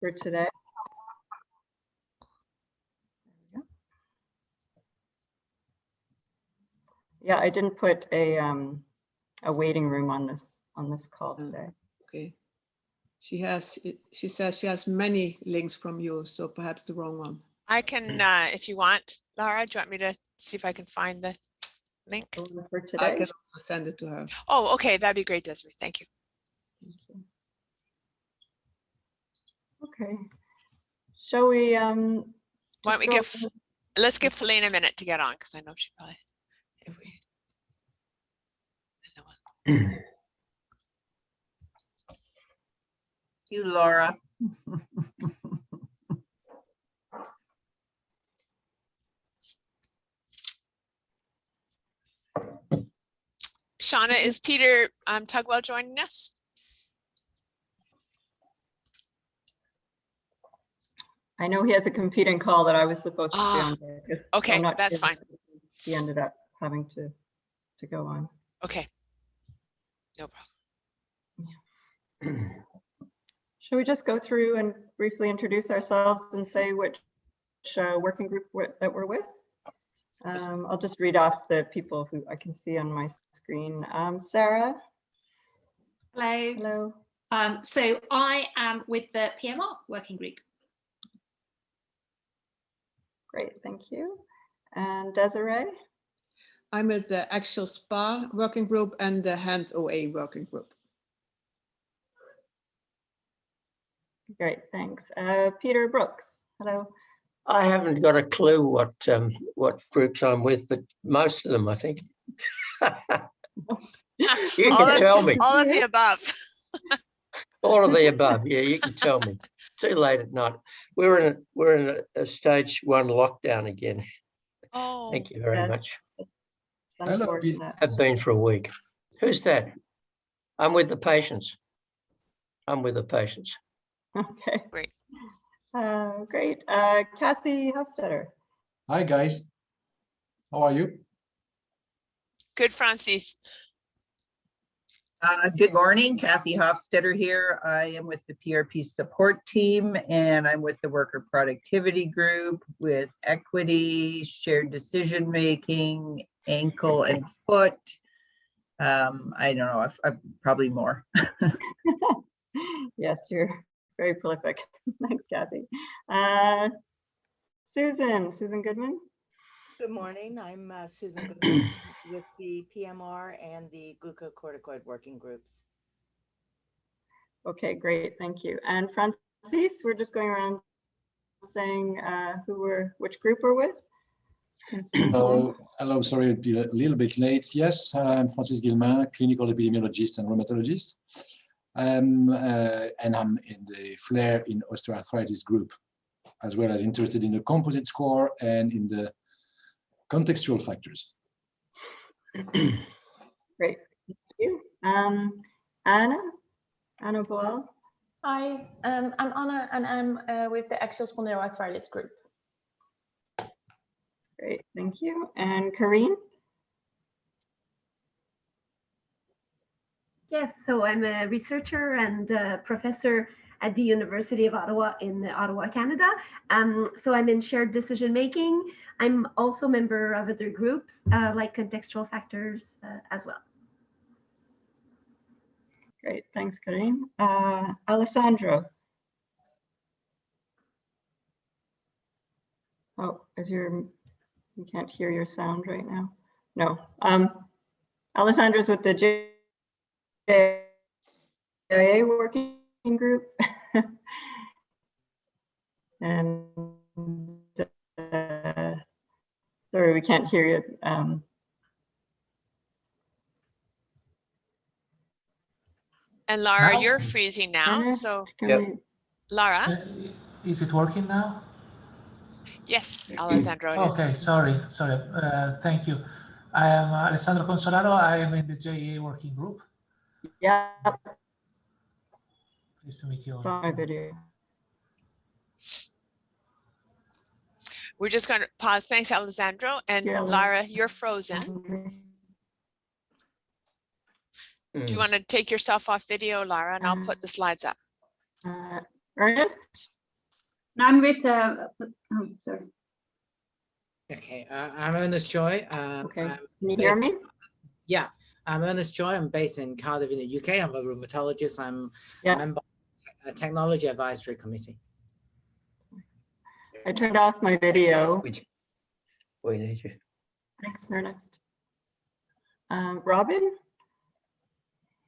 for today. Yeah, I didn't put a waiting room on this call today. Okay. She says she has many links from you, so perhaps the wrong one. I can, if you want, Laura, do you want me to see if I can find the link? For today. I can also send it to her. Oh, okay, that'd be great, Desiree. Thank you. Thank you. Okay. Shall we? Why don't we let's give Feline a minute to get on, because I know she probably. If we, You, Laura. Shauna, is Peter Tugwell joining us? I know he has a competing call that I was supposed to be on. Okay, I'm not that's sure fine. He ended up having to go on. Okay, no problem. Should we just go through and briefly introduce ourselves and say which working group that we're with? I'll just read off the people who I can see on my screen. Sarah. Hello. Hello. So I am with the PMR working group. Great, thank you. And Desiree? I'm at the Axial SPA working group and the Hand OA working group. Great, thanks. Peter Brooks, hello. I haven't got a clue what groups I'm with, but most of them, I think. You can tell me. All of the above. All of the above. Yeah, you can tell me. Too late at night. We're in a stage 1 lockdown again. Oh. Thank you very Yes. much. Unfortunate. I've been for a week. Who's that? I'm with the patients. I'm with the patients. Okay. Great. Great. Kathy Hofstetter. Hi, guys. How are you? Good, Francis. Good morning, Kathy Hofstetter here. I am with the PRP support team, and I'm with the worker productivity group with equity, shared decision making, ankle and foot. I don't know, I've probably more. Yes, you're very prolific. Thanks, Kathy. Susan Goodman. Good morning. I'm Susan Goodman with the PMR and the glucocorticoid working groups. Okay, great. Thank you. And Francis, we're just going around saying which group we're with. Hello, sorry, I'll be a little bit late. Yes, I'm Francis Guillemin, clinical epidemiologist and rheumatologist. And I'm in the FLAIR in osteoarthritis group, as well as interested in the composite score and in the contextual factors. Great, thank you. Anna Boyle. Hi, I'm Anna, and I'm with the axial spondyloarthritis group. Great, thank you. And Karine? Yes, so I'm a researcher and a professor at the University of Ottawa in Ottawa, Canada. So I'm in shared decision making. I'm also a member of other groups like contextual factors as well. Great, thanks, Karine. Alessandro. Oh, you can't hear your sound right now. No. Alessandro's with the JIA working group. And sorry, we can't hear you. And Laura, you're freezing now. Anna, So Yep. Laura? Is it working now? Yes, Alessandro. It Okay, is. sorry. Thank you. I am Alessandro Consolaro. I am in the JA working group. Yeah. Pleased to meet you all. Start my video. We're just going to pause. Thanks, Alessandro. And Yeah, Lara, you're frozen. Do you want to take yourself off video, Lara, and I'll put the slides up? Ernest? I'm with, sorry. Okay, I'm Ernest Choi. Okay, can you hear me? Yeah, I'm Ernest Choi. I'm based in Cardiff in the UK. I'm a rheumatologist. I'm a member of the Technology Advisory Committee. I turned off my video. We need you. Thanks, Ernest. Robin?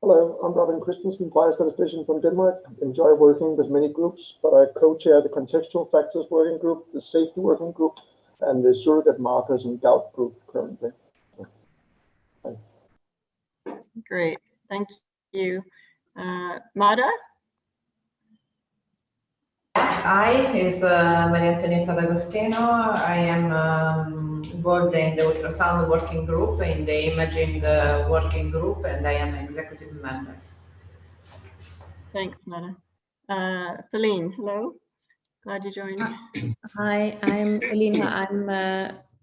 Hello, I'm Robin Christensen, biostatistician from Denmark. Enjoy working with many groups, but I co-chair the Contextual Factors Working Group, the Safety Working Group, and the Surrogate Markers and Gout Group currently. Great, thank you. Mada? Hi, is Maria Antonietta D'Agostino. I am involved in the ultrasound working group, in the imaging working group, and I am executive member. Thanks, Mada. Feline, hello. Glad you joined. Hi, I'm Felina. I'm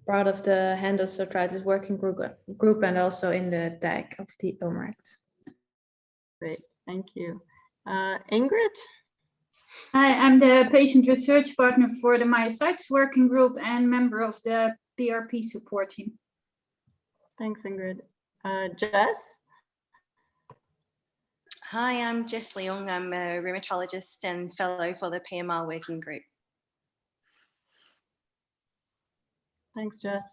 part of the Handles Arthritis Working Group and also in the tag of the OMERACT. Great, thank you. Ingrid? Hi, I'm the patient research partner for the Myositis Working Group and member of the PRP support team. Thanks, Ingrid. Jess? Hi, I'm Jess Leung. I'm a rheumatologist and fellow for the PMR Working Group. Thanks, Jess.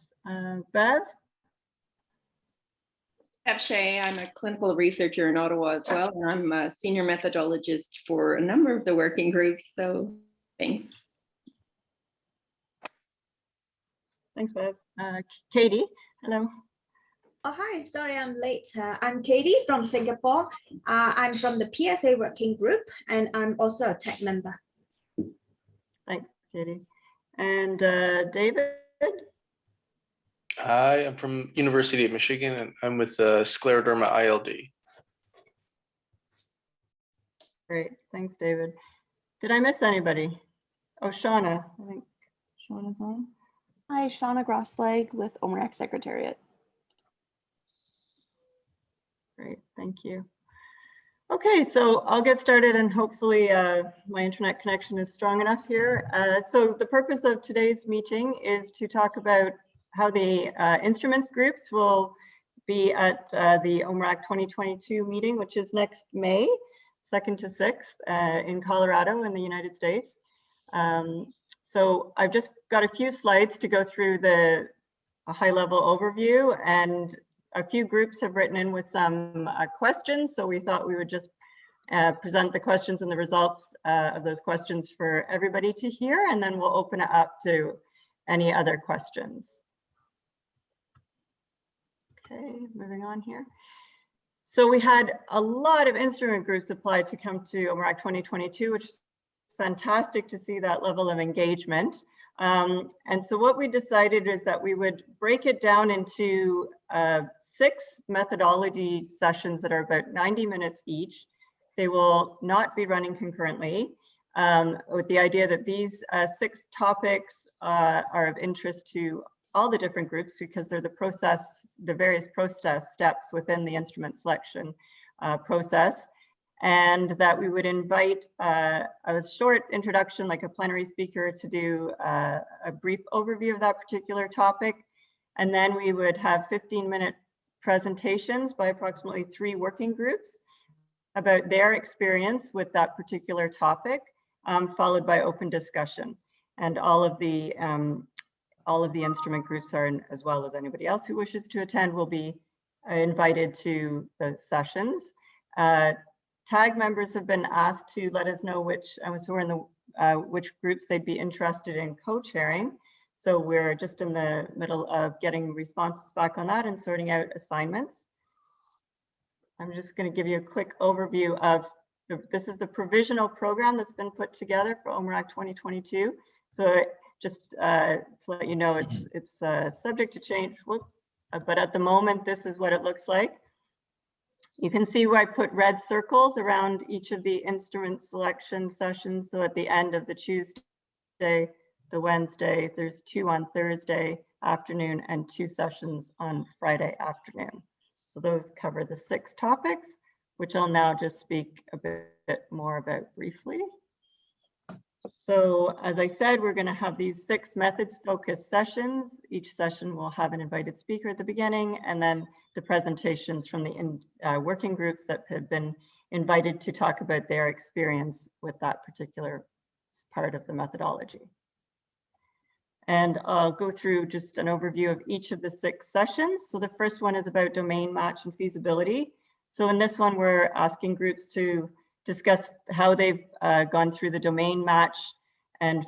Bev? Bev Shea, I'm a clinical researcher in Ottawa as well, and I'm a senior methodologist for a number of the working groups, so thanks. Thanks, Bev. Katie, hello. Oh, hi, sorry I'm late. I'm Katie from Singapore. I'm from the PSA Working Group, and I'm also a tech member. Thanks, Katie. And David? I am from University of Michigan, and I'm with scleroderma ILD. Great, thanks, David. Did I miss anybody? Oh, Shauna, I think Shauna's on. Hi, Shauna Grossleg with OMERACT Secretariat. Great, thank you. Okay, so I'll get started and hopefully my internet connection is strong enough here. So the purpose of today's meeting is to talk about how the instruments groups will be at the OMERACT 2022 meeting, which is next May 2nd to 6th in Colorado in the United States. So I've just got a few slides to go through a high-level overview, and a few groups have written in with some questions, so we thought we would just present the questions and the results of those questions for everybody to hear, and then we'll open it up to any other questions. Okay, moving on here. So we had a lot of instrument groups apply to come to OMERACT 2022, which is fantastic to see that level of engagement. And so what we decided is that we would break it down into 6 methodology sessions that are about 90 minutes each. They will not be running concurrently, with the idea that these 6 topics are of interest to all the different groups because they're the various process steps within the instrument selection process, and that we would invite a short introduction, like a plenary speaker, to do a brief overview of that particular topic. And then we would have 15-minute presentations by approximately 3 working groups about their experience with that particular topic, followed by open discussion. And all of the instrument groups are, as well as anybody else who wishes to attend, will be invited to the sessions. TAG members have been asked to let us know which groups they'd be interested in co-chairing. So we're just in the middle of getting responses back on that and sorting out assignments. I'm just going to give you a quick overview of this is the provisional program that's been put together for OMERACT 2022. So just to let you know, it's subject to change, but at the moment, this is what it looks like. You can see where I put red circles around each of the instrument selection sessions. So at the end of the Tuesday, the Wednesday, there's 2 on Thursday afternoon and 2 sessions on Friday afternoon. So those cover the 6 topics, which I'll now just speak a bit more about briefly. So as I said, we're going to have these 6 methods focused sessions. Each session will have an invited speaker at the beginning, and then the presentations from the working groups that have been invited to talk about their experience with that particular part of the methodology. And I'll go through just an overview of each of the 6 sessions. So the first one is about domain match and feasibility. So in this one, we're asking groups to discuss how they've gone through the domain match and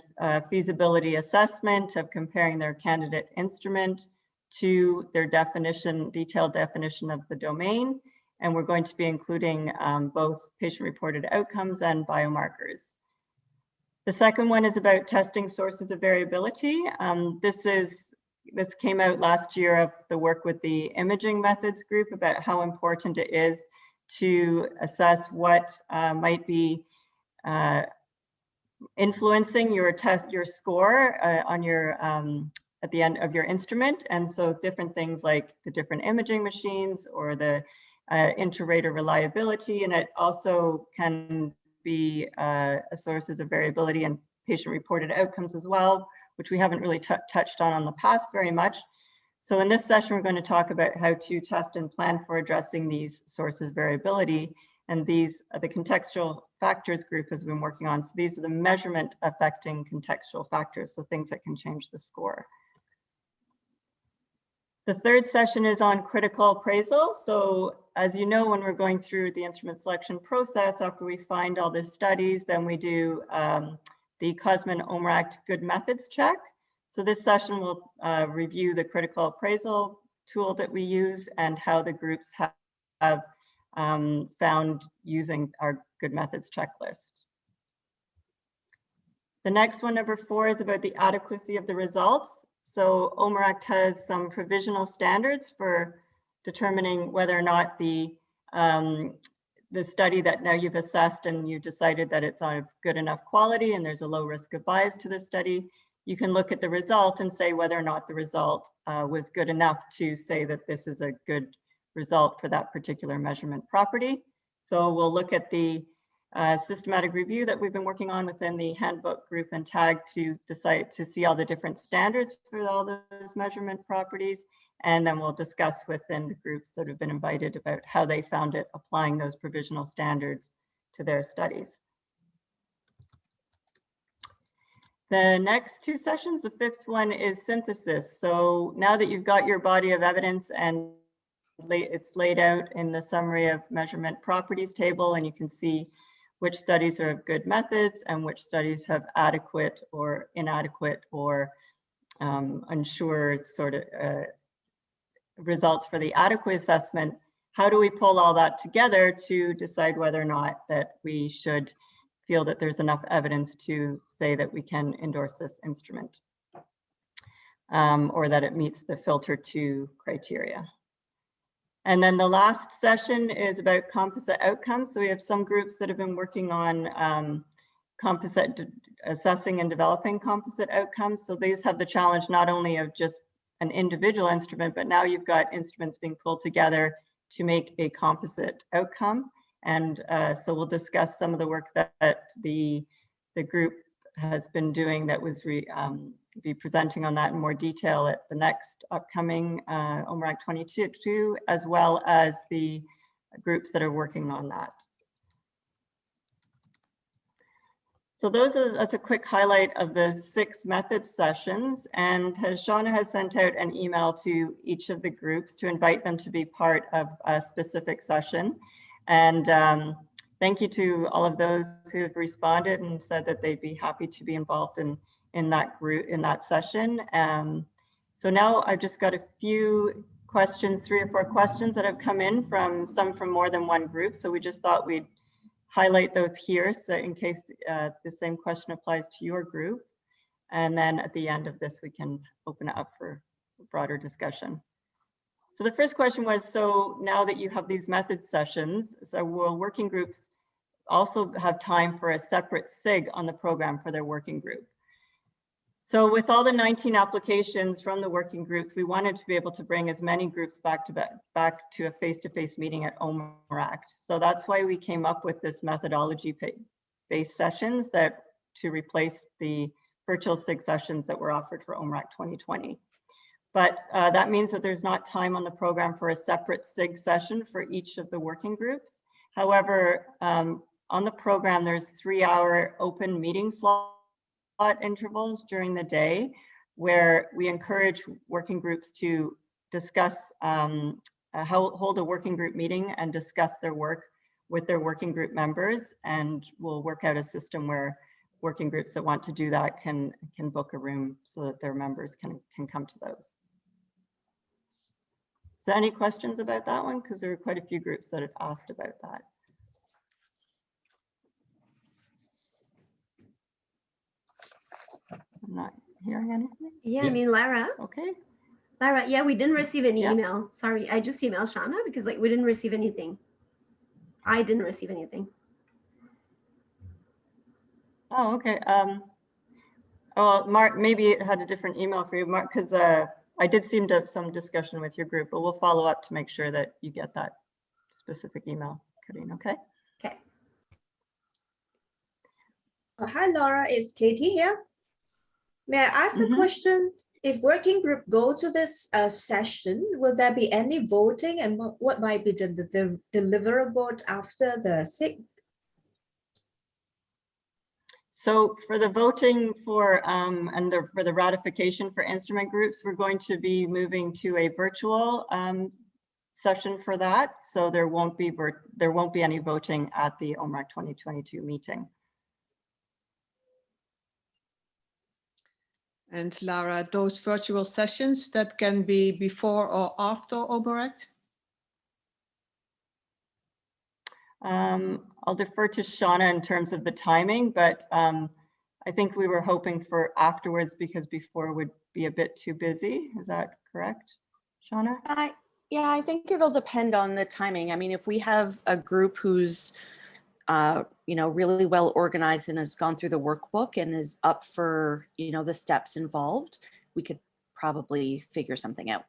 feasibility assessment of comparing their candidate instrument to their definition, detailed definition of the domain. And we're going to be including both patient-reported outcomes and biomarkers. The second one is about testing sources of variability. This came out last year of the work with the imaging methods group about how important it is to assess what might be influencing your score on your at the end of your instrument. And so different things like the different imaging machines or the inter-rater reliability, and it also can be sources of variability in patient-reported outcomes as well, which we haven't really touched on in the past very much. So in this session, we're going to talk about how to test and plan for addressing these sources of variability. And these the contextual factors group has been working on. So these are the measurement affecting contextual factors, so things that can change the score. The third session is on critical appraisal. So as you know, when we're going through the instrument selection process, after we find all the studies, then we do the Cosmin OMERACT Good Methods check. So this session will review the critical appraisal tool that we use and how the groups have found using our Good Methods checklist. The next one, number 4, is about the adequacy of the results. So OMERACT has some provisional standards for determining whether or not the study that now you've assessed and you decided that it's of good enough quality and there's a low risk of bias to the study, you can look at the result and say whether or not the result was good enough to say that this is a good result for that particular measurement property. So we'll look at the systematic review that we've been working on within the handbook group and tag to decide to see all the different standards for all those measurement properties. And then we'll discuss within the groups that have been invited about how they found it applying those provisional standards to their studies. The next 2 sessions, the 5th one is synthesis. So now that you've got your body of evidence and it's laid out in the summary of measurement properties table, and you can see which studies are of good methods and which studies have adequate or inadequate or unsure sort of results for the adequate assessment. How do we pull all that together to decide whether or not that we should feel that there's enough evidence to say that we can endorse this instrument or that it meets the filter 2 criteria? And then the last session is about composite outcomes. So we have some groups that have been working on assessing and developing composite outcomes. So these have the challenge not only of just an individual instrument, but now you've got instruments being pulled together to make a composite outcome. And so we'll discuss some of the work that the group has been doing that was be presenting on that in more detail at the next upcoming OMERACT 22, as well as the groups that are working on that. So that's a quick highlight of the 6 methods sessions, and Shauna has sent out an email to each of the groups to invite them to be part of a specific session. And thank you to all of those who have responded and said that they'd be happy to be involved in that group, in that session. So now I've just got a few questions, 3 or 4 questions that have come in from more than one group. So we just thought we'd highlight those here, so in case the same question applies to your group. And then at the end of this, we can open it up for broader discussion. So the first question was, so now that you have these methods sessions, so will working groups also have time for a separate SIG on the program for their working group? So with all the 19 applications from the working groups, we wanted to be able to bring as many groups back to a face-to-face meeting at OMERACT. So that's why we came up with this methodology-based sessions that to replace the virtual SIG sessions that were offered for OMERACT 2020. But that means that there's not time on the program for a separate SIG session for each of the working groups. However, on the program, there's 3-hour open meeting slot intervals during the day where we encourage working groups to discuss, hold a working group meeting and discuss their work with their working group members. And we'll work out a system where working groups that want to do that can book a room so that their members can come to those. Is there any questions about that one? Because there were quite a few groups that had asked about that. I'm not hearing anything. Yeah, I mean, Lara. Okay. Lara, yeah, we didn't receive any email. Sorry, I just emailed Shauna because like we didn't receive anything. I didn't receive anything. Oh, okay. Oh, Mark, maybe it had a different email for you, Mark, because I did seem to have some discussion with your group, but we'll follow up to make sure that you get that specific email, Karine, okay? Okay. Hi, Laura, it's Katie here. May I ask a question? If working group go to this session, will there be any voting, and what might be the deliverable after the SIG? So for the voting for for the ratification for instrument groups, we're going to be moving to a virtual session for that. So there won't be any voting at the OMERACT 2022 meeting. And Lara, those virtual sessions, that can be before or after OMERACT? I'll defer to Shauna in terms of the timing, but I think we were hoping for afterwards because before would be a bit too busy. Is that correct, Shauna? Yeah, I think it'll depend on the timing. I mean, if we have a group who's really well organized and has gone through the workbook and is up for, the steps involved, we could probably figure something out.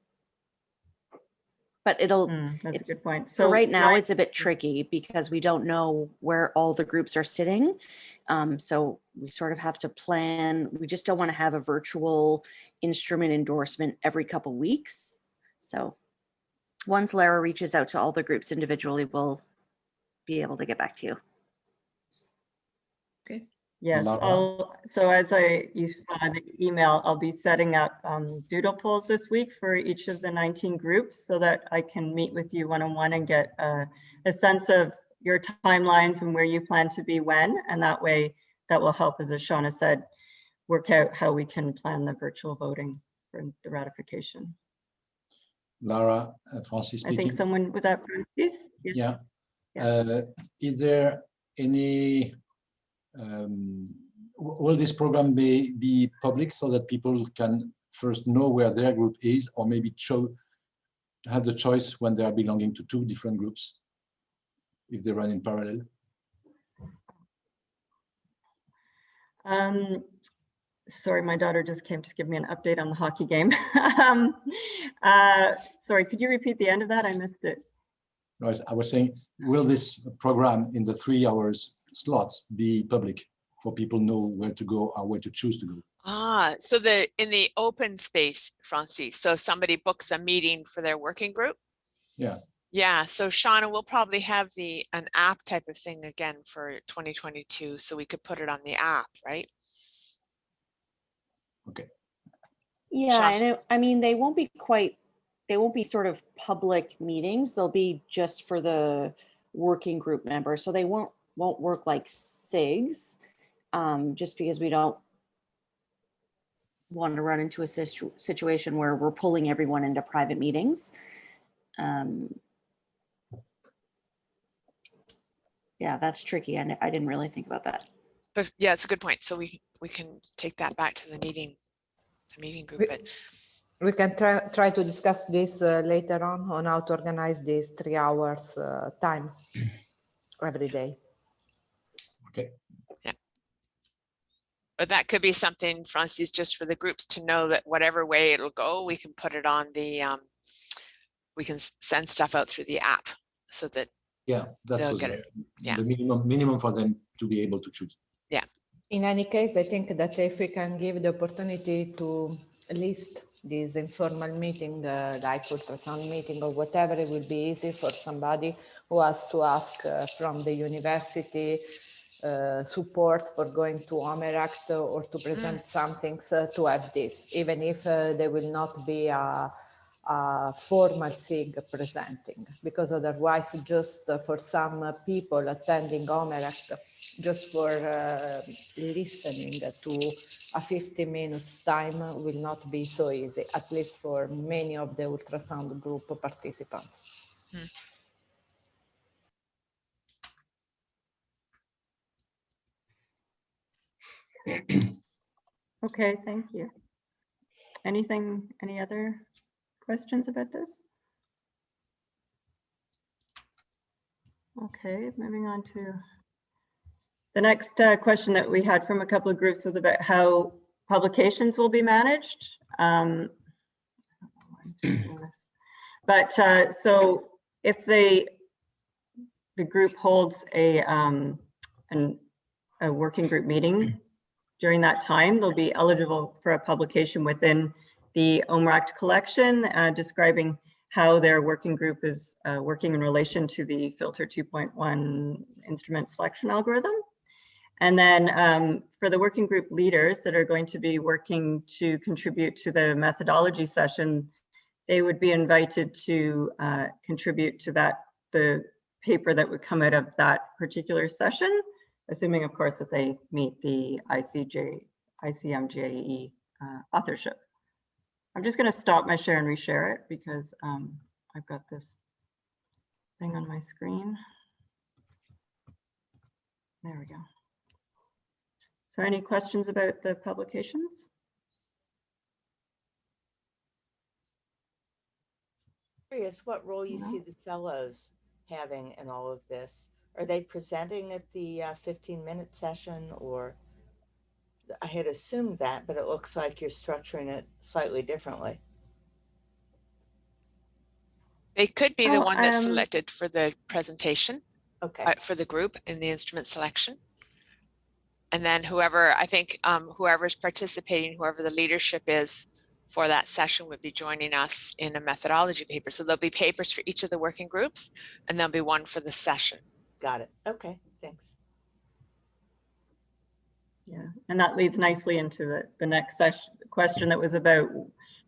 But that's a good point. So right now it's a bit tricky because we don't know where all the groups are sitting. So we sort of have to plan. We just don't want to have a virtual instrument endorsement every couple weeks. So once Lara reaches out to all the groups individually, we'll be able to get back to you. Okay. Yes, so as you saw in the email, I'll be setting up doodle polls this week for each of the 19 groups so that I can meet with you one-on-one and get a sense of your timelines and where you plan to be when, and that way that will help, as Shauna said, work out how we can plan the virtual voting for the ratification. Lara, Francis speaking. I think someone was that Francis? Yeah. Is there any will this program be public so that people can first know where their group is, or maybe have the choice when they are belonging to two different groups if they run in parallel? Sorry, my daughter just came to give me an update on the hockey game. Sorry, could you repeat the end of that? I missed it. I was saying, will this program in the 3 hours slots be public for people know where to go or where to choose to go? So in the open space, Francis, so if somebody books a meeting for their working group? Yeah. Yeah, so Shauna, we'll probably have an app type of thing again for 2022, so we could put it on the app, right? Okay. Yeah, and I mean, they won't be sort of public meetings. They'll be just for the working group members. So they won't work like SIGs, just because we don't want to run into a situation where we're pulling everyone into private meetings. Yeah, that's tricky. I didn't really think about that. But yeah, it's a good point. So we can take that back to the meeting group. We can try to discuss this later on how to organize these 3 hours time every day. Okay. Yeah. But that could be something, Francis, just for the groups to know that whatever way it'll go, we can put it on the, we can send stuff out through the app so that that was get it. Yeah. The minimum for them to be able to choose. Yeah. In any case, I think that if we can give the opportunity to list this informal meeting, like ultrasound meeting or whatever, it will be easy for somebody who has to ask from the university support for going to OMERACT or to present some things to have this, even if there will not be a formal SIG presenting, because otherwise just for some people attending OMERACT, just for listening to a 50 minutes time will not be so easy, at least for many of the ultrasound group participants. Okay, thank you. Any other questions about this? Okay, moving on to the next question that we had from a couple of groups was about how publications will be managed. But so if the group holds a working group meeting during that time, they'll be eligible for a publication within the OMERACT collection describing how their working group is working in relation to the filter 2.1 instrument selection algorithm. And then for the working group leaders that are going to be working to contribute to the methodology session, they would be invited to contribute to the paper that would come out of that particular session, assuming of course that they meet the ICMJE authorship. I'm just going to stop my share and reshare it because I've got this thing on my screen. There we go. So any questions about the publications? Curious what role you see the fellows having in all of this. Are they presenting at the 15-minute session, or I had assumed that, but it looks like you're structuring it slightly differently. They could be the one that's selected for the presentation, okay, for the group in the instrument selection. And then whoever, I think whoever's participating, whoever the leadership is for that session would be joining us in a methodology paper. So there'll be papers for each of the working groups and there'll be one for the session. Got it. Okay, thanks. Yeah, and that leads nicely into the next question that was about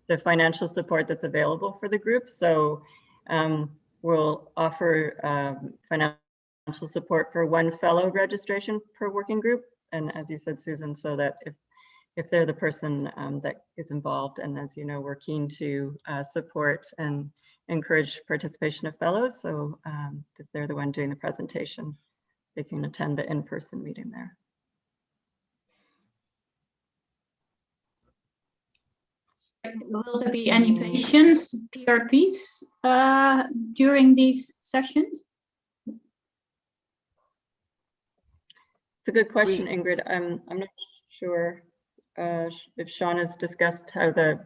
the financial support that's available for the group. So we'll offer financial support for one fellow registration per working group. And as you said, Susan, so that if they're the person that is involved, and as you know, we're keen to support and encourage participation of fellows. So if they're the one doing the presentation, they can attend the in-person meeting there. Will there be any patients, PRPs, during these sessions? It's a good question, Ingrid. I'm not sure if Sean has discussed how the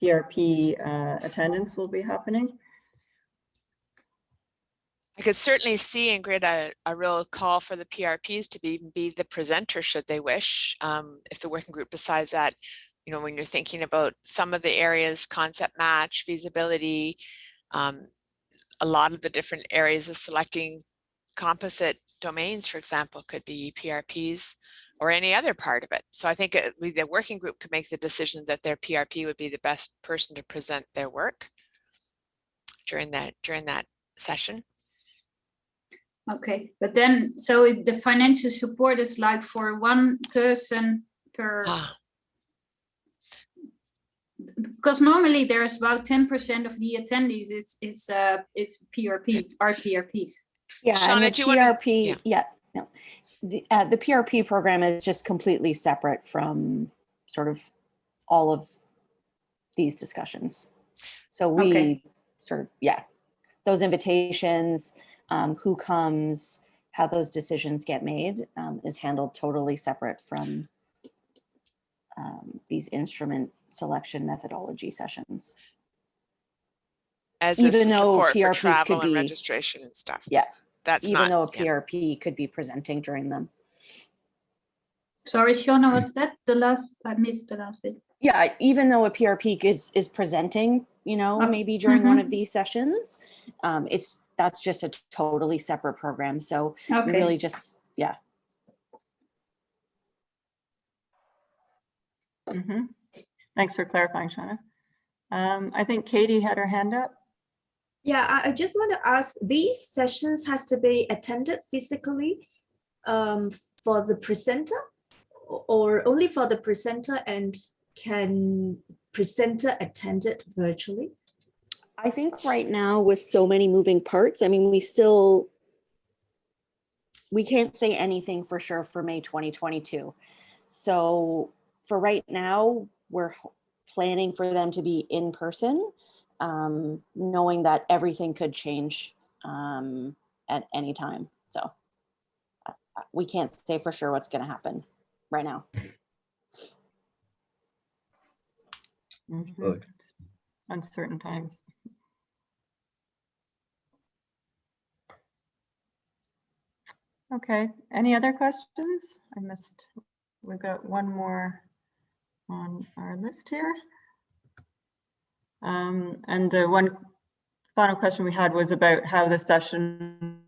PRP attendance will be happening. I could certainly see, Ingrid, a real call for the PRPs to be the presenter should they wish. If the working group decides that, you know, when you're thinking about some of the areas, concept match, feasibility, a lot of the different areas of selecting composite domains, for example, could be PRPs or any other part of it. So I think the working group could make the decision that their PRP would be the best person to present their work during that session. Okay, but then, so the financial support is like for one person per, because normally there's about 10% of the attendees is PRP, are PRPs. Yeah, Shauna, and the PRP, no, the PRP program is just completely separate from sort of all of these discussions. So we sort of, those invitations, who comes, how those decisions get made is handled totally separate from these instrument selection methodology sessions. As even though support for PRPs travel could and be registration and stuff. Yeah, that's even not, though a PRP could be presenting during them. Sorry, Shauna, what's that? I missed the last bit. Yeah, even though a PRP is presenting, you know, Oh, maybe during one mhm. of these sessions, that's just a totally separate program. So we Okay. really just, yeah. Thanks for clarifying, Shauna. I think Katie had her hand up. Yeah, I just want to ask, these sessions has to be attended physically for the presenter, or only for the presenter, and can presenter attend it virtually? I think right now with so many moving parts, I mean, we can't say anything for sure for May 2022. So for right now, we're planning for them to be in person, knowing that everything could change at any time. So we can't say for sure what's going to happen right now. Good. Uncertain times. Okay, any other questions? We've got one more on our list here. And the one final question we had was about how the session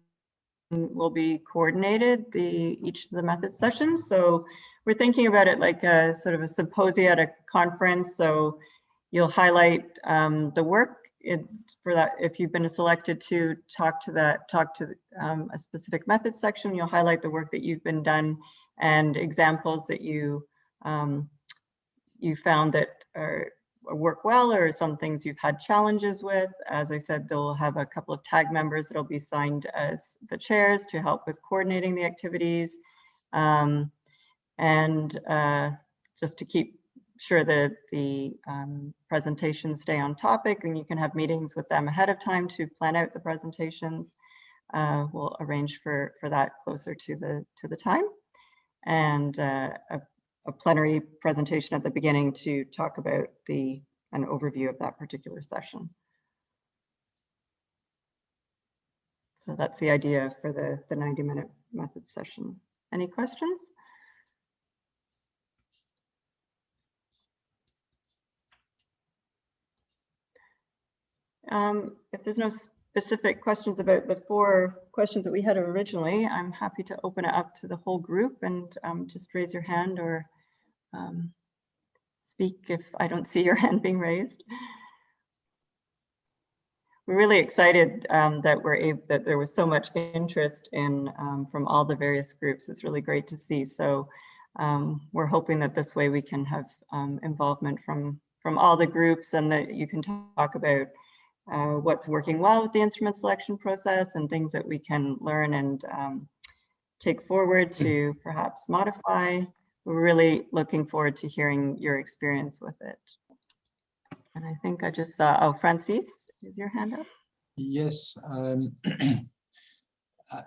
will be coordinated, each of the method sessions. So we're thinking about it like a sort of a symposium at a conference. So you'll highlight the work for that. If you've been selected to talk to a specific method section, you'll highlight the work that you've been done and examples that you found that work well, or some things you've had challenges with. As I said, they'll have a couple of tag members that'll be signed as the chairs to help with coordinating the activities, and just to keep sure that the presentations stay on topic, and you can have meetings with them ahead of time to plan out the presentations. We'll arrange for that closer to the time, and a plenary presentation at the beginning to talk about an overview of that particular session. So that's the idea for the 90-minute method session. Any questions? If there's no specific questions about the 4 questions that we had originally, I'm happy to open it up to the whole group, and just raise your hand or speak if I don't see your hand being raised. We're really excited that there was so much interest in from all the various groups. It's really great to see. So we're hoping that this way we can have involvement from all the groups, and that you can talk about what's working well with the instrument selection process and things that we can learn and take forward to perhaps modify. We're really looking forward to hearing your experience with it. And I think I just saw, oh, Francis, is your hand up? Yes,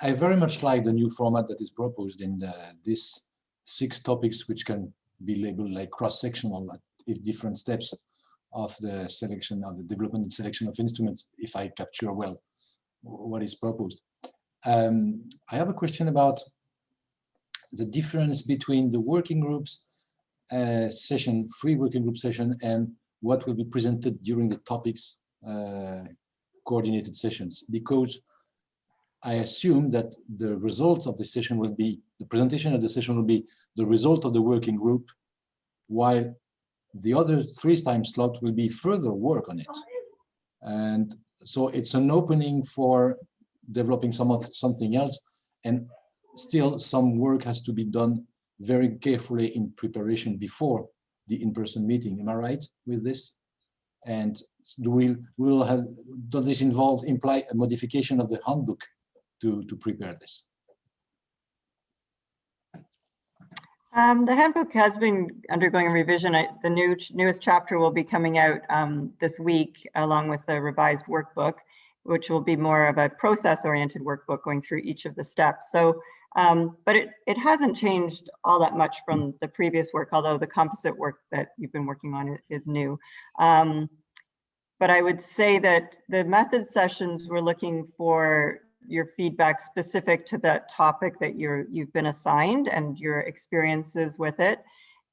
I very much like the new format that is proposed in these 6 topics, which can be labeled like cross-sectional at different steps of the selection of the development and selection of instruments, if I capture well what is proposed. I have a question about the difference between the working groups session, free working group session, and what will be presented during the topics coordinated sessions, because I assume that the results of the session will be, the presentation of the session will be the result of the working group, while the other 3 time slot will be further work on it. And so it's an opening for developing something else, and still some work has to be done very carefully in preparation before the in-person meeting. Am I right with this? And does this imply a modification of the handbook to prepare this? The handbook has been undergoing a revision. The newest chapter will be coming out this week, along with the revised workbook, which will be more of a process-oriented workbook going through each of the steps. So, but it hasn't changed all that much from the previous work, although the composite work that you've been working on is new. But I would say that the method sessions, we're looking for your feedback specific to that topic that you've been assigned and your experiences with it.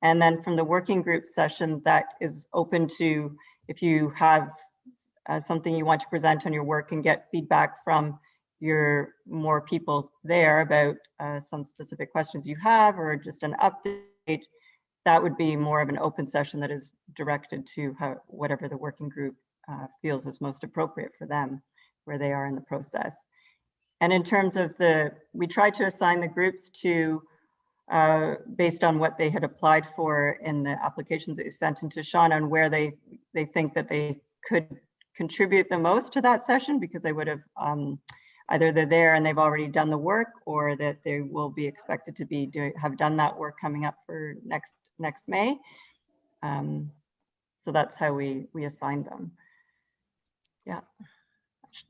And then from the working group session, that is open to, if you have something you want to present on your work and get feedback from your more people there about some specific questions you have, or just an update, that would be more of an open session that is directed to whatever the working group feels is most appropriate for them, where they are in the process. And in terms of we tried to assign the groups to, based on what they had applied for in the applications that you sent into Sean, on where they think that they could contribute the most to that session, because they would have either they're there and they've already done the work, or that they will be expected to be have done that work coming up for next May. So that's how we assigned them. Yeah,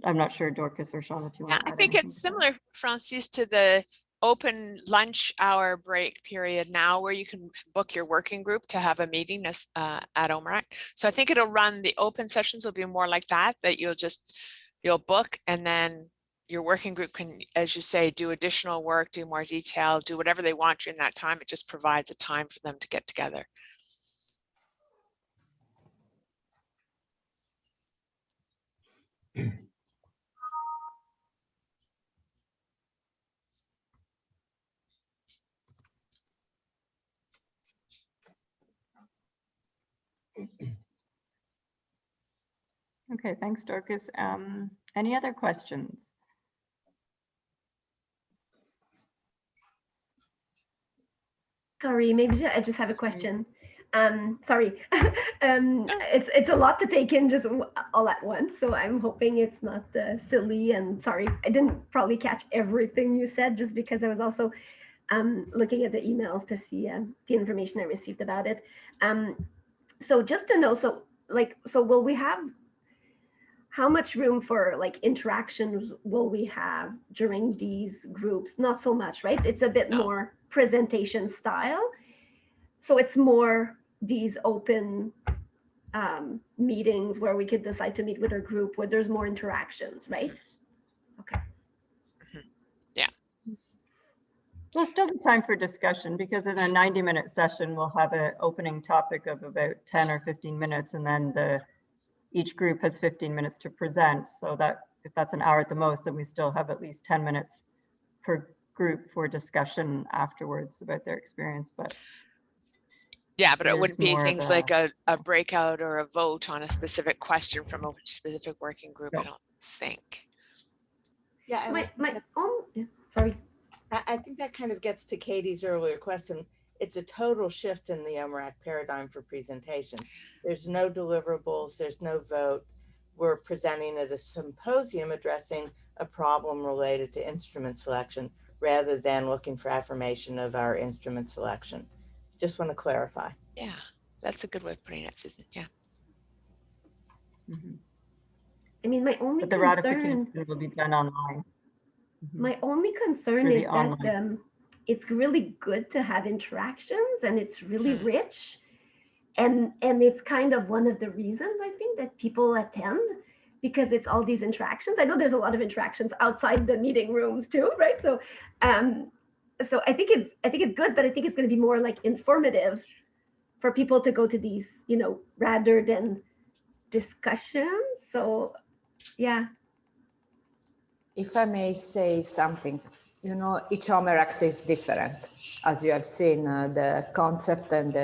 I'm not sure, Dorcas or Sean, if you want to add I think anything it's to that. similar, Francis, to the open lunch hour break period now, where you can book your working group to have a meeting at OMERACT. So I think it'll run, the open sessions will be more like that you'll book, and then your working group can, as you say, do additional work, do more detail, do whatever they want during that time. It just provides a time for them to get together. Okay, thanks, Dorcas. Any other questions? Sorry, maybe I just have a question. Sorry, it's a lot to take in just all at once, so I'm hoping it's not silly, and sorry, I didn't probably catch everything you said, just because I was also looking at the emails to see the information I received about it. So just to know, so will we have, how much room for like interactions will we have during these groups? Not so much, right? It's a bit more presentation style. So it's more these open meetings where we could decide to meet with our group, where there's more interactions, right? Okay. Yeah. There's still time for discussion, because in a 90-minute session, we'll have an opening topic of about 10 or 15 minutes, and then each group has 15 minutes to present. So that if that's an hour at the most, then we still have at least 10 minutes per group for discussion afterwards about their experience. But yeah, but it wouldn't be more of things like a breakout or a vote on a specific question from a specific working group, I don't think. Yeah, my own, sorry. I think that kind of gets to Katie's earlier question. It's a total shift in the OMERACT paradigm for presentation. There's no deliverables, there's no vote. We're presenting at a symposium addressing a problem related to instrument selection, rather than looking for affirmation of our instrument selection. Just want to clarify. Yeah, that's a good way of putting it, Susan. Yeah. Mm-hmm. I mean, my only but the ratification will be done online. Mm-hmm. My only concern is that it's really good to have interactions, and it's really rich, and it's kind of one of the reasons I think that people attend, because it's all these interactions. I know there's a lot of interactions outside the meeting rooms too, right? So so I think it's good, but I think it's going to be more like informative for people to go to these, rather than discussions. So yeah. If I may say something, each OMERACT is different. As you have seen, the concept and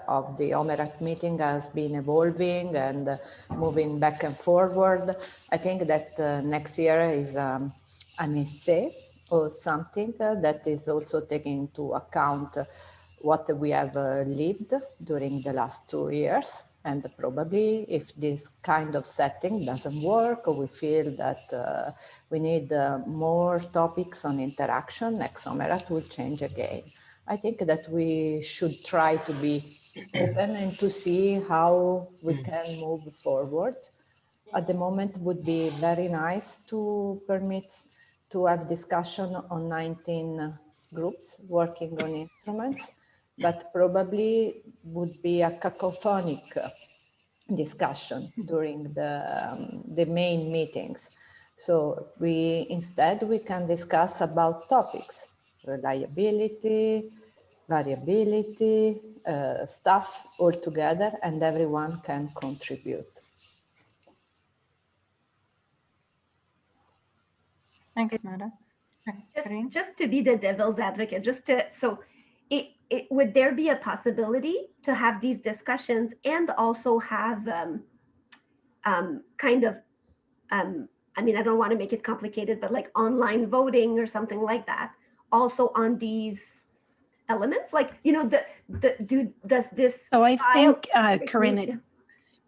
of the OMERACT meeting has been evolving and moving back and forward. I think that next year is an essay or something that is also taking into account what we have lived during the last 2 years. And probably if this kind of setting doesn't work, or we feel that we need more topics on interaction, next OMERACT will change again. I think that we should try to be open and to see how we can move forward. At the moment would be very nice to permit to have discussion on 19 groups working on instruments, but probably would be a cacophonic discussion during the main meetings. So instead we can discuss about topics, reliability, variability, stuff all together, and everyone can contribute. Thanks, Mada. Just to be the devil's advocate, would there be a possibility to have these discussions and also have kind of, I mean, I don't want to make it complicated, but like online voting or something like that, also on these elements? Like, you know, does this? So I think, Corinne,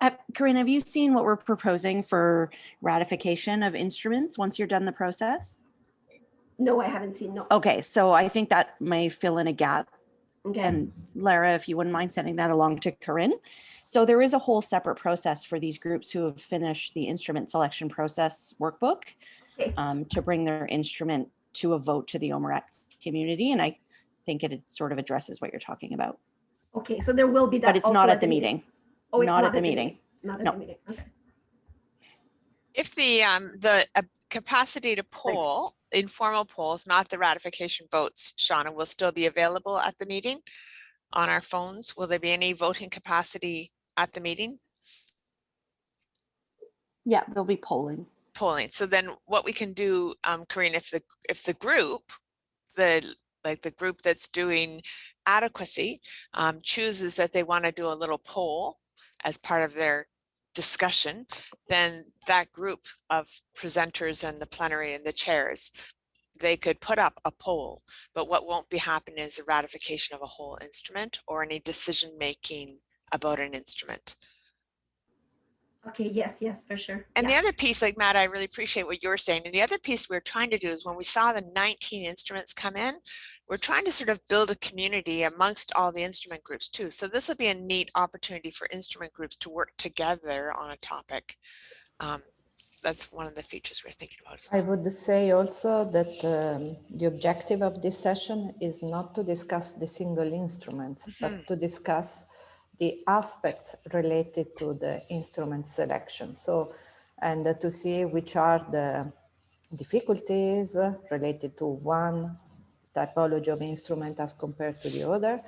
have you seen what we're proposing for ratification of instruments once you're done the process? No, I haven't seen, no. Okay, so I think that may fill in a gap. Okay. And Lara, if you wouldn't mind sending that along to Corinne. So there is a whole separate process for these groups who have finished the instrument selection process workbook to bring their instrument to a vote to the OMERACT community. And I think it sort of addresses what you're talking about. Okay, so there will be that. But it's not at the meeting. Oh, it's not at the meeting. Not at the meeting. Okay. If the capacity to poll, informal polls, not the ratification votes, Shauna, will still be available at the meeting on our phones. Will there be any voting capacity at the meeting? Yeah, there'll be polling. So then what we can do, Corinne, if the group, the group that's doing adequacy chooses that they want to do a little poll as part of their discussion, then that group of presenters and the plenary and the chairs, they could put up a poll, but what won't be happening is a ratification of a whole instrument or any decision making about an instrument. Okay, yes, for sure. And the other piece, like Matt, I really appreciate what you're saying. And the other piece we're trying to do is when we saw the 19 instruments come in, we're trying to sort of build a community amongst all the instrument groups too. So this will be a neat opportunity for instrument groups to work together on a topic. That's one of the features we're thinking about. I would say also that the objective of this session is not to discuss the single instruments, but to discuss the aspects related to the instrument selection. So, and to see which are the difficulties related to one typology of instrument as compared to the other,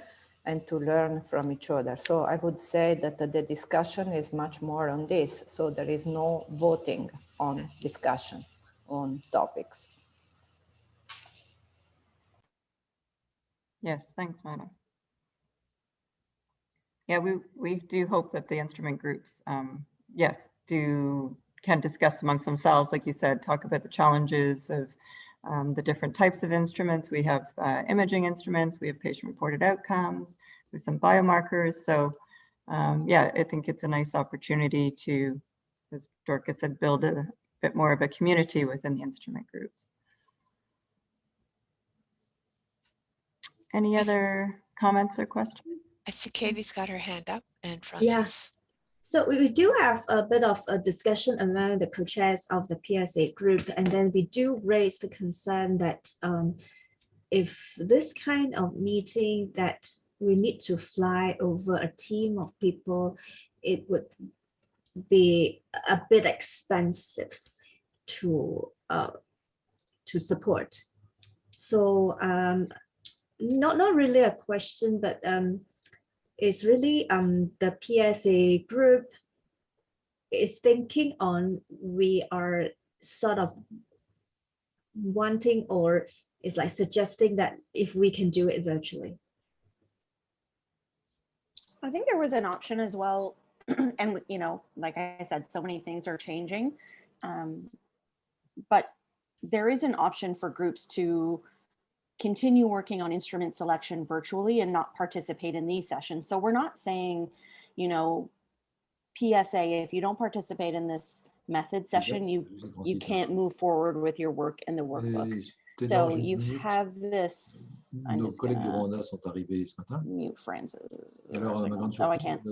and to learn from each other. So I would say that the discussion is much more on this. So there is no voting on discussion on topics. Yes, thanks, Mada. Yeah, we do hope that the instrument groups, yes, can discuss amongst themselves, like you said, talk about the challenges of the different types of instruments. We have imaging instruments, we have patient-reported outcomes, we have some biomarkers. So yeah, I think it's a nice opportunity to, as Dorcas said, build a bit more of a community within the instrument groups. Any other comments or questions? I see Katie's got her hand up and Francis. Yeah. So we do have a bit of a discussion among the co-chairs of the PSA group, and then we do raise the concern that if this kind of meeting that we need to fly over a team of people, it would be a bit expensive to support. So not really a question, but it's really the PSA group is thinking on, we are sort of wanting, or is like suggesting that if we can do it virtually. I think there was an option as well. And, you know, like I said, so many things are changing. But there is an option for groups to continue working on instrument selection virtually and not participate in these sessions. So we're not saying, you know, PSA, if you don't participate in this method session, you can't move forward with your work in the workbook. So you have this. I'm just gonna mute Francis. Oh, I can't.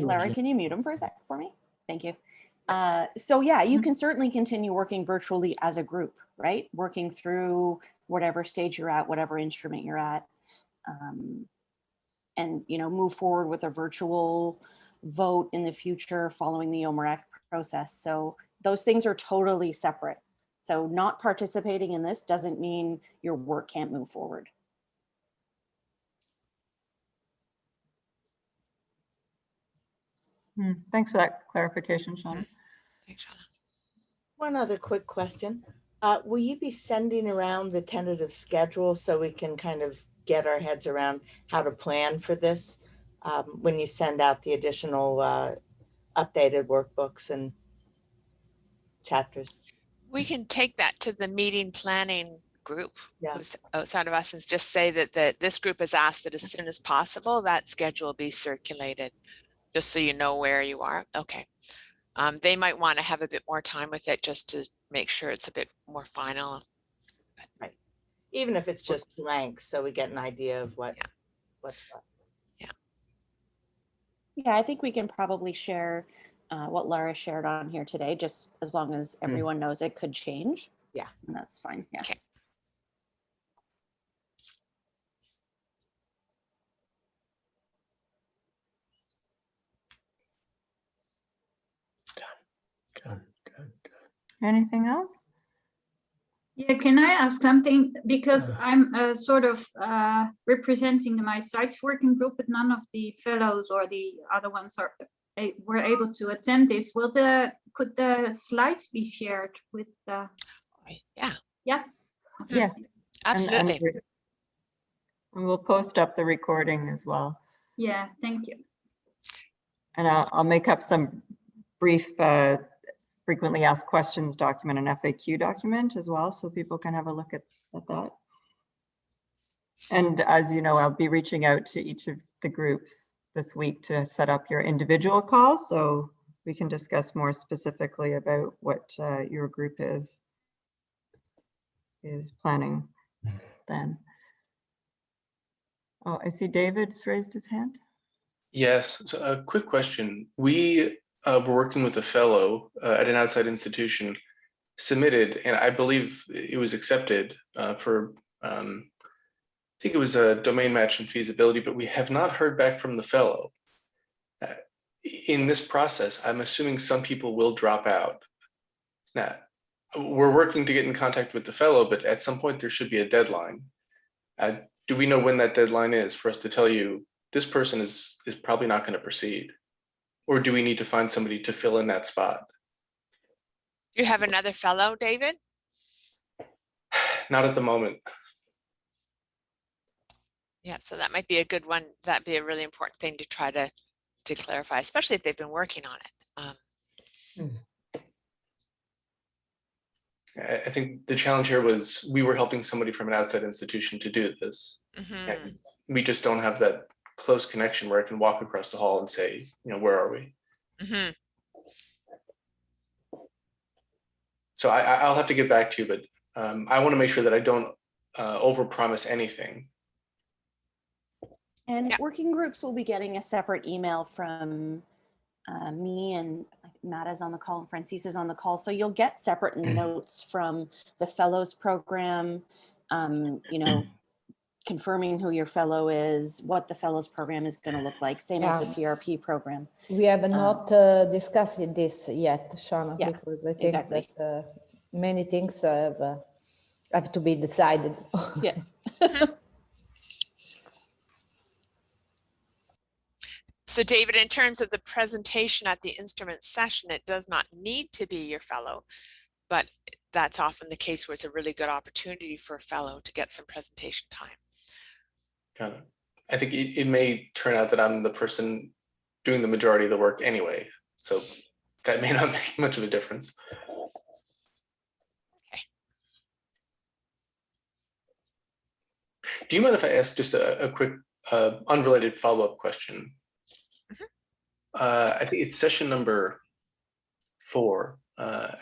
Larry, can you mute him for a sec for me? Thank you. So yeah, you can certainly continue working virtually as a group, right? Working through whatever stage you're at, whatever instrument you're at, and, you know, move forward with a virtual vote in the future following the OMERACT process. So those things are totally separate. So not participating in this doesn't mean your work can't move forward. Thanks for that clarification, Shauna. Thanks, Shauna. One other quick question. Will you be sending around the tentative schedule so we can kind of get our heads around how to plan for this when you send out the additional updated workbooks and chapters? We can take that to the meeting planning group Yeah. who's outside of us and just say that this group has asked that as soon as possible that schedule be circulated, just so you know where you are. Okay. They might want to have a bit more time with it just to make sure it's a bit more final. Right. Even if it's just blank, so we get an idea of what's what. Yeah, I think we can probably share what Laura shared on here today, just as long as everyone knows it could change. Yeah. And that's fine. Yeah. Okay. Anything else? Yeah, can I ask something? Because I'm sort of representing my sites working group, but none of the fellows or the other ones were able to attend this. Could the slides be shared with the? Yeah. Yeah. Yeah, absolutely. And we'll post up the recording as well. Yeah, thank you. And I'll make up some brief frequently asked questions document, an FAQ document as well, so people can have a look at that. And as you know, I'll be reaching out to each of the groups this week to set up your individual calls, so we can discuss more specifically about what your group is planning then. Oh, I see David's raised his hand. Yes, so a quick question. We were working with a fellow at an outside institution, submitted, and I believe it was accepted for, I think it was a domain match and feasibility, but we have not heard back from the fellow. In this process, I'm assuming some people will drop out. Now, we're working to get in contact with the fellow, but at some point there should be a deadline. Do we know when that deadline is for us to tell you this person is probably not going to proceed? Or do we need to find somebody to fill in that spot? You have another fellow, David? Not at the moment. Yeah, so that might be a good one. That'd be a really important thing to try to clarify, especially if they've been working on it. I think the challenge here was we were helping somebody from an outside institution to do this. And we just don't have that close connection where I can walk across the hall and say, where are we? So I'll have to get back to you, but I want to make sure that I don't overpromise anything. And working groups will be getting a separate email from me, and Matt is on the call and Francis is on the call. So you'll get separate notes from the fellows program, confirming who your fellow is, what the fellows program is going to look like, same as the PRP program. We have not discussed this yet, Shauna, because I think that many things have to be decided. Yeah. So David, in terms of the presentation at the instrument session, it does not need to be your fellow, but that's often the case where it's a really good opportunity for a fellow to get some presentation time. Got it. I think it may turn out that I'm the person doing the majority of the work anyway, so that may not make much of a difference. Okay. Do you mind if I ask just a quick unrelated follow-up question? I think it's session number 4,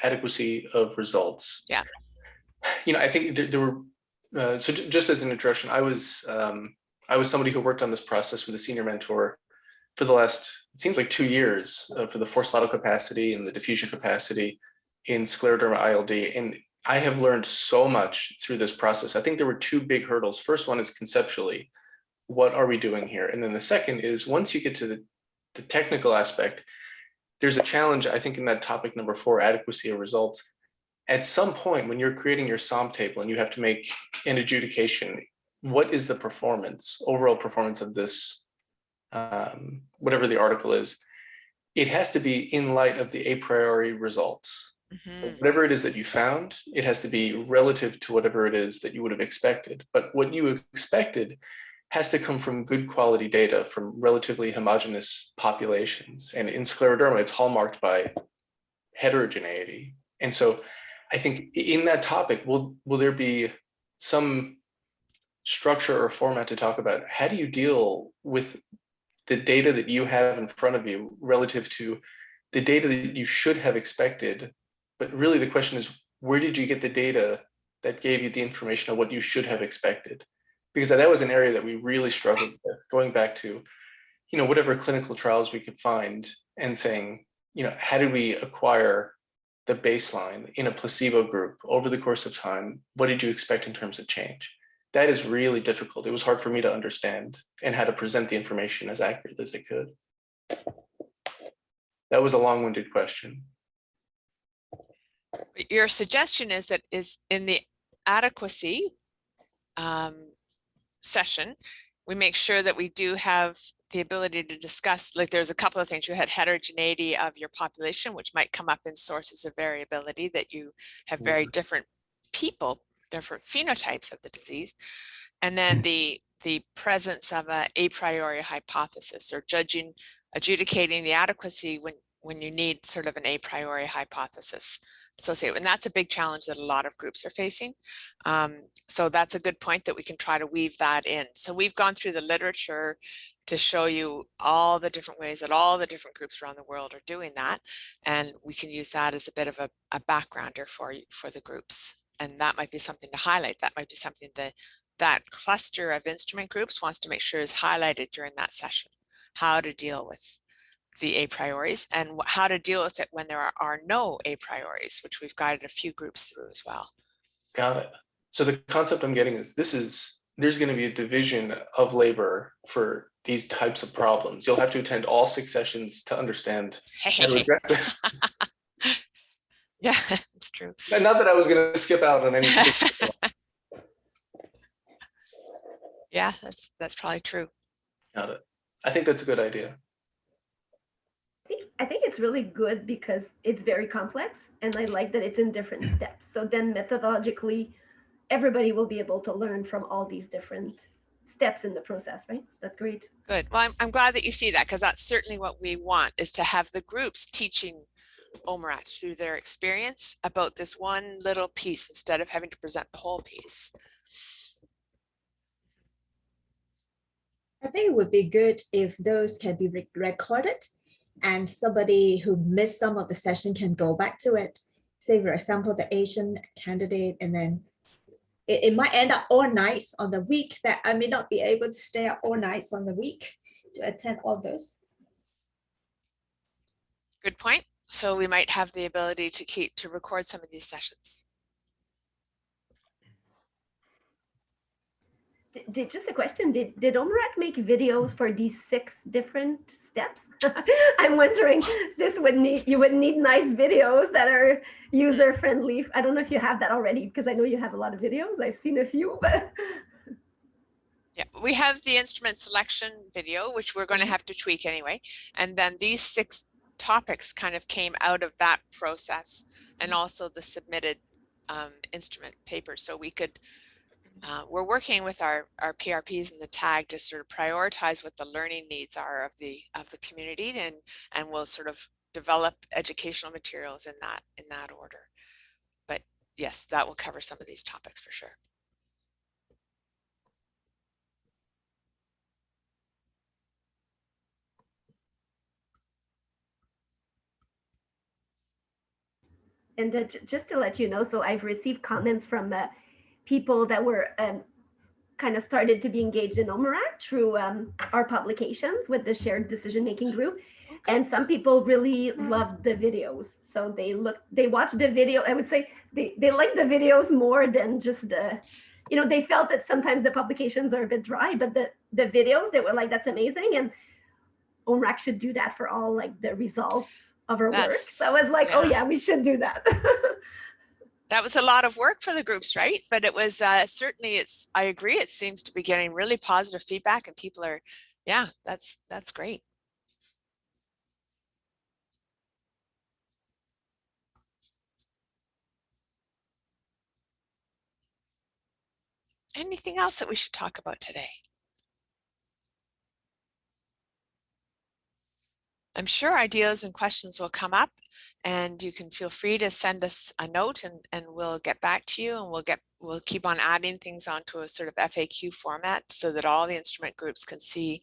adequacy of results. Yeah. I think there were, so just as an introduction, I was somebody who worked on this process with a senior mentor for the last, it seems like 2 years, for the forced vital capacity and the diffusion capacity in scleroderma ILD. And I have learned so much through this process. I think there were 2 big hurdles. First one is conceptually, what are we doing here? And then the second is once you get to the technical aspect, there's a challenge, I think, in that topic number 4, adequacy of results. At some point when you're creating your SOM table and you have to make an adjudication, what is the performance, overall performance of this, whatever the article is, it has to be in light of the a priori results. So whatever it is that you found, it has to be relative to whatever it is that you would have expected. But what you expected has to come from good quality data from relatively homogeneous populations. And in scleroderma, it's hallmarked by heterogeneity. And so I think in that topic, will there be some structure or format to talk about how do you deal with the data that you have in front of you relative to the data that you should have expected? But really the question is, where did you get the data that gave you the information of what you should have expected? Because that was an area that we really struggled with, going back to, whatever clinical trials we could find and saying, how did we acquire the baseline in a placebo group over the course of time? What did you expect in terms of change? That is really difficult. It was hard for me to understand and how to present the information as accurate as I could. That was a long-winded question. Your suggestion is that is in the adequacy session, we make sure that we do have the ability to discuss, like there's a couple of things. You had heterogeneity of your population, which might come up in sources of variability, that you have very different people, different phenotypes of the disease. And then the presence of a priori hypothesis, or adjudicating the adequacy when you need sort of an a priori hypothesis associated. And that's a big challenge that a lot of groups are facing. So that's a good point that we can try to weave that in. So we've gone through the literature to show you all the different ways that all the different groups around the world are doing that. And we can use that as a bit of a backgrounder for the groups. And that might be something to highlight. That might be something that cluster of instrument groups wants to make sure is highlighted during that session. How to deal with the a prioris and how to deal with it when there are no a prioris, which we've guided a few groups through as well. Got it. So the concept I'm getting is there's going to be a division of labor for these types of problems. You'll have to attend all 6 sessions to understand how to address it. Yeah, it's true. And not that I was going to skip out on anything. Yeah, that's probably true. Got it. I think that's a good idea. I think it's really good because it's very complex, and I like that it's in different steps. So then methodologically, everybody will be able to learn from all these different steps in the process, right? So that's great. Good. Well, I'm glad that you see that, because that's certainly what we want, is to have the groups teaching OMERACT through their experience about this one little piece instead of having to present the whole piece. I think it would be good if those can be recorded, and somebody who missed some of the session can go back to it. Say, for example, the Asian candidate, and then it might end up all nights on the week that I may not be able to stay up all nights on the week to attend all those. Good point. So we might have the ability to record some of these sessions. Just a question, did OMERACT make videos for these 6 different steps? I'm wondering, you would need nice videos that are user friendly. I don't know if you have that already, because I know you have a lot of videos. I've seen a few, but. Yeah, we have the instrument selection video, which we're going to have to tweak anyway. And then these 6 topics kind of came out of that process, and also the submitted instrument paper. So we could, we're working with our PRPs in the tag to sort of prioritize what the learning needs are of the community, and we'll sort of develop educational materials in that order. But yes, that will cover some of these topics for sure. And just to let you know, so I've received comments from people that were kind of started to be engaged in OMERACT through our publications with the shared decision-making group. Okay. And some people really loved the videos. So they watched the video. I would say they like the videos more than just they felt that sometimes the publications are a bit dry, but the videos, they were like, that's amazing. And OMERACT should do that for all like the results of our work. So I That's- was like, oh yeah. yeah, we should do that. That was a lot of work for the groups, right? But it was certainly, I agree, it seems to be getting really positive feedback and people are, yeah, that's great. Anything else that we should talk about today? I'm sure ideas and questions will come up and you can feel free to send us a note and we'll get back to you, and we'll keep on adding things onto a sort of FAQ format so that all the instrument groups can see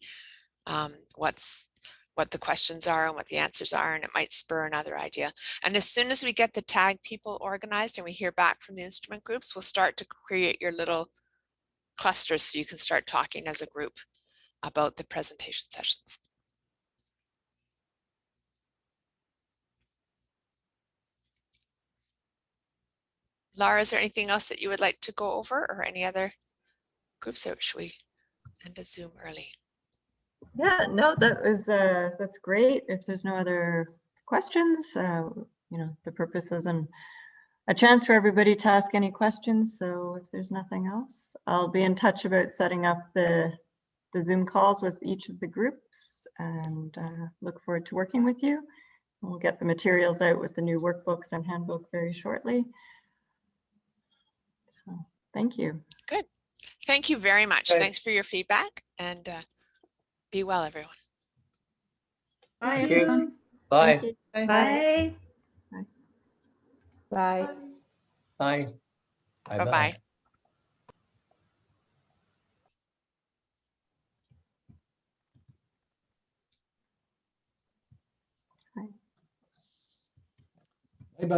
what the questions are and what the answers are, and it might spur another idea. And as soon as we get the tag people organized and we hear back from the instrument groups, we'll start to create your little clusters so you can start talking as a group about the presentation sessions. Laura, is there anything else that you would like to go over, or any other groups, or should we end a Zoom early? Yeah, no, that's great. If there's no other questions, you know, the purpose was a chance for everybody to ask any questions. So if there's nothing else, I'll be in touch about setting up the Zoom calls with each of the groups, and look forward to working with you. We'll get the materials out with the new workbooks and handbook very shortly. So thank you. Good. Thank you very much. Okay. Thanks for your feedback, and be well, everyone. Bye, Thank you. everyone. Bye. Thank you. Bye. Bye. Bye. Bye. Bye-bye. Bye bye.